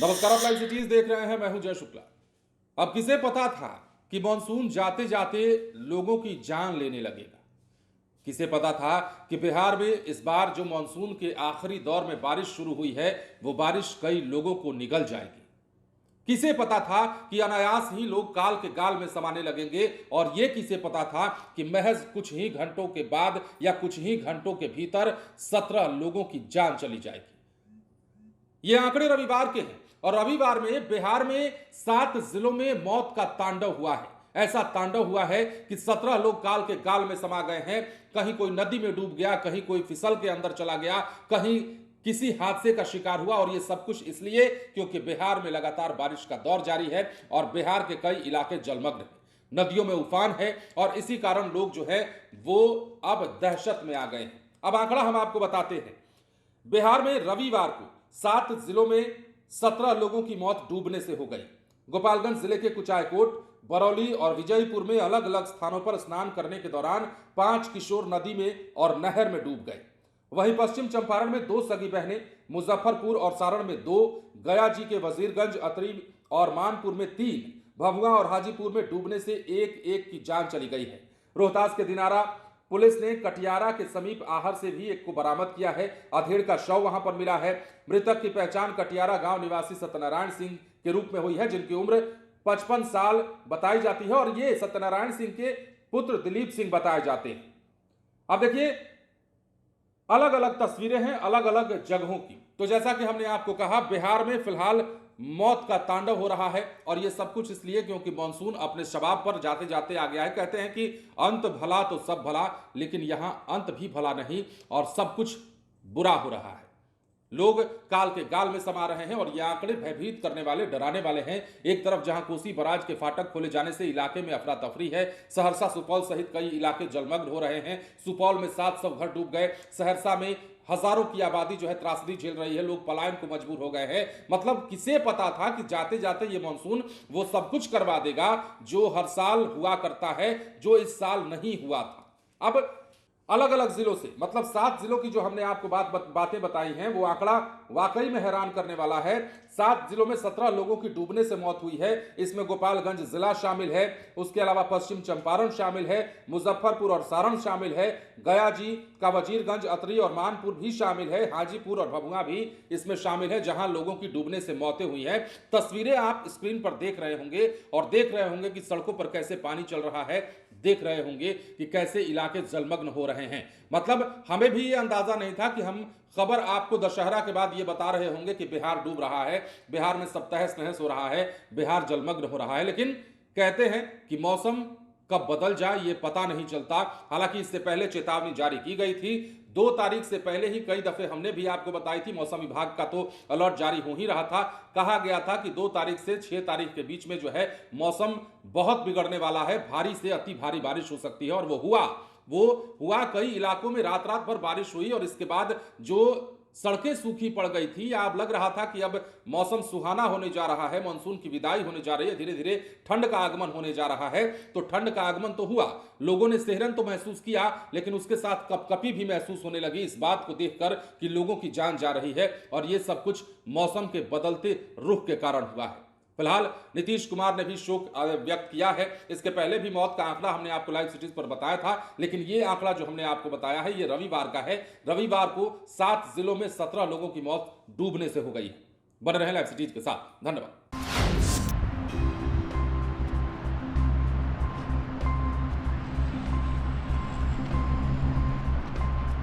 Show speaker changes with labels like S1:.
S1: नमस्कार, आप live cities देख रहे हैं। मैं हूं जय शुक्ला। अब किसे पता था कि मॉनसून जाते जाते लोगों की जान लेने लगेगा। किसे पता था कि बिहार में इस बार जो मॉनसून के आखिरी दौर में बारिश शुरू हुई है वो बारिश कई लोगों को निगल जाएगी। किसे पता था कि अनायास ही लोग काल के गाल में समाने लगेंगे। और यह किसे पता था कि महज कुछ ही घंटों के बाद या कुछ ही घंटों के भीतर 17 लोगों की जान चली जाएगी। ये आंकड़े रविवार के हैं और रविवार में बिहार में 7 जिलों में मौत का तांडव हुआ है। ऐसा तांडव हुआ है कि 17 लोग काल के गाल में समा गए हैं। कहीं कोई नदी में डूब गया, कहीं कोई फिसल के अंदर चला गया, कहीं किसी हादसे का शिकार हुआ। और ये सब कुछ इसलिए क्योंकि बिहार में लगातार बारिश का दौर जारी है और बिहार के कई इलाके जलमग्न हैं, नदियों में उफान है और इसी कारण लोग जो है वो अब दहशत में आ गए हैं। अब आंकड़ा हम आपको बताते हैं। बिहार में रविवार को 7 जिलों में 17 लोगों की मौत डूबने से हो गई। गोपालगंज जिले के कुचायकोट, बरौली और विजयपुर में अलग अलग स्थानों पर स्नान करने के दौरान 5 किशोर नदी में और नहर में डूब गए। वहीं पश्चिम चंपारण में 2 सगी बहनें, मुजफ्फरपुर और सारण में 2, गया जी के वजीरगंज, अतरी और मानपुर में 3, भभुआ और हाजीपुर में डूबने से एक एक की जान चली गई है। रोहतास के दिनारा पुलिस ने कटियारा के समीप आहर से भी एक को बरामद किया है। अधेड़ का शव वहां पर मिला है। मृतक की पहचान कटियारा गांव निवासी सत्यनारायण सिंह के रूप में हुई है, जिनकी उम्र 55 साल बताई जाती है और ये सत्यनारायण सिंह के पुत्र दिलीप सिंह बताए जाते हैं। अब देखिए, अलग अलग तस्वीरें हैं अलग अलग जगहों की। तो जैसा कि हमने आपको कहा, बिहार में फिलहाल मौत का तांडव हो रहा है और यह सब कुछ इसलिए क्योंकि मॉनसून अपने शबाब पर जाते जाते आ गया है। कहते हैं कि अंत भला तो सब भला, लेकिन यहां अंत भी भला नहीं और सब कुछ बुरा हो रहा है। लोग काल के गाल में समा रहे हैं और ये आंकड़े भयभीत करने वाले, डराने वाले हैं। एक तरफ जहां कोसी बराज के फाटक खोले जाने से इलाके में अफरा तफरी है, सहरसा सुपौल सहित कई इलाके जलमग्न हो रहे हैं। सुपौल में 700 घर डूब गए। सहरसा में हजारों की आबादी जो है त्रासदी झेल रही है, लोग पलायन को मजबूर हो गए हैं। मतलब किसे पता था कि जाते जाते ये मॉनसून वो सब कुछ करवा देगा जो हर साल हुआ करता है, जो इस साल नहीं हुआ था। अब अलग अलग जिलों से, मतलब 7 जिलों की जो हमने आपको बातें बताई हैं, वो आंकड़ा वाकई में हैरान करने वाला है। 7 जिलों में 17 लोगों की डूबने से मौत हुई है। इसमें गोपालगंज जिला शामिल है, उसके अलावा पश्चिम चंपारण शामिल है, मुजफ्फरपुर और सारण शामिल है, गया जी का वजीरगंज, अतरी और मानपुर भी शामिल है, हाजीपुर और भभुआ भी इसमें शामिल है, जहां लोगों की डूबने से मौतें हुई हैं। तस्वीरें आप स्क्रीन पर देख रहे होंगे और देख रहे होंगे कि सड़कों पर कैसे पानी चल रहा है, देख रहे होंगे कि कैसे इलाके जलमग्न हो रहे हैं। मतलब हमें भी ये अंदाजा नहीं था कि हम खबर आपको दशहरा के बाद ये बता रहे होंगे कि बिहार डूब रहा है, बिहार में सब तहस नहस हो रहा है, बिहार जलमग्न हो रहा है। लेकिन कहते हैं कि मौसम कब बदल जाए ये पता नहीं चलता। हालांकि इससे पहले चेतावनी जारी की गई थी। 2 तारीख से पहले ही कई दफे हमने भी आपको बताई थी। मौसम विभाग का तो अलर्ट जारी हो ही रहा था। कहा गया था कि 2 तारीख से 6 तारीख के बीच में जो है मौसम बहुत बिगड़ने वाला है, भारी से अति भारी बारिश हो सकती है। और वो हुआ कई इलाकों में रात रात भर बारिश हुई और इसके बाद जो सड़कें सूखी पड़ गई थी। अब लग रहा था कि अब मौसम सुहाना होने जा रहा है, मानसून की विदाई होने जा रही है, धीरे धीरे ठंड का आगमन होने जा रहा है। तो ठंड का आगमन तो हुआ, लोगों ने सिहरन तो महसूस किया, लेकिन उसके साथ कपकपी भी महसूस होने लगी इस बात को देखकर कि लोगों की जान जा रही है। और ये सब कुछ मौसम के बदलते रुख के कारण हुआ है। फिलहाल नीतीश कुमार ने भी शोक व्यक्त किया है। इसके पहले भी मौत का आंकड़ा हमने आपको लाइव सिटीज पर बताया था, लेकिन ये आंकड़ा जो हमने आपको बताया है ये रविवार का है। रविवार को 7 जिलों में 17 लोगों की मौत डूबने से हो गई है। बने रहें लाइव सिटीज के साथ। धन्यवाद।